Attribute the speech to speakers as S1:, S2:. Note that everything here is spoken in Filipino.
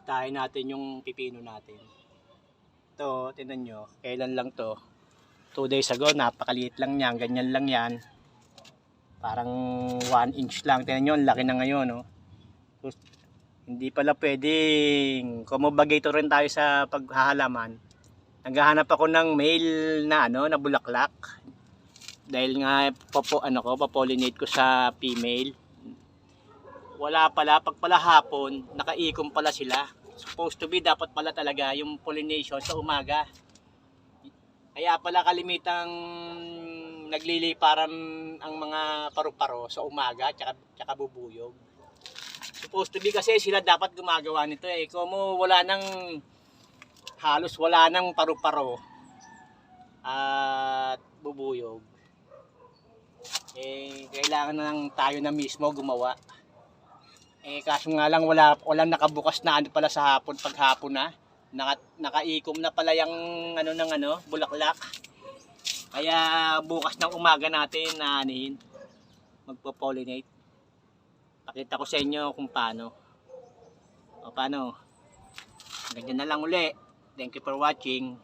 S1: Listahin natin yung pipino natin. Ito, tingnan nyo. Kailan lang to? 2 days ago, napakaliit lang yan. Ganyan lang yan. Parang 1 inch lang. Tingnan nyo, laki na ngayon. No? So, hindi pala pwedeng kumubagato rin tayo sa paghahalaman. Naghahanap ako ng male na na bulaklak. Dahil nga papollinate ko sa female. Wala pala, pag pala hapon, nakaikom pala sila. Supposed to be, dapat pala talaga yung pollination sa umaga. Kaya pala kalimitang nagliliparan ang mga paru-paro sa umaga, tsaka bubuyog. Supposed to be kasi sila dapat gumagawa nito eh. Kung wala nang, halos wala nang paru-paro at bubuyog, eh kailangan na lang tayo na mismo gumawa. Eh kaso nga lang walang nakabukas na pala sa hapon, paghapon na. Nakaikom na pala yung bulaklak. Kaya bukas ng umaga natin na magpo-pollinate. Pakita ko sa inyo kung paano. O paano? Ganyan na lang uli. Thank you for watching.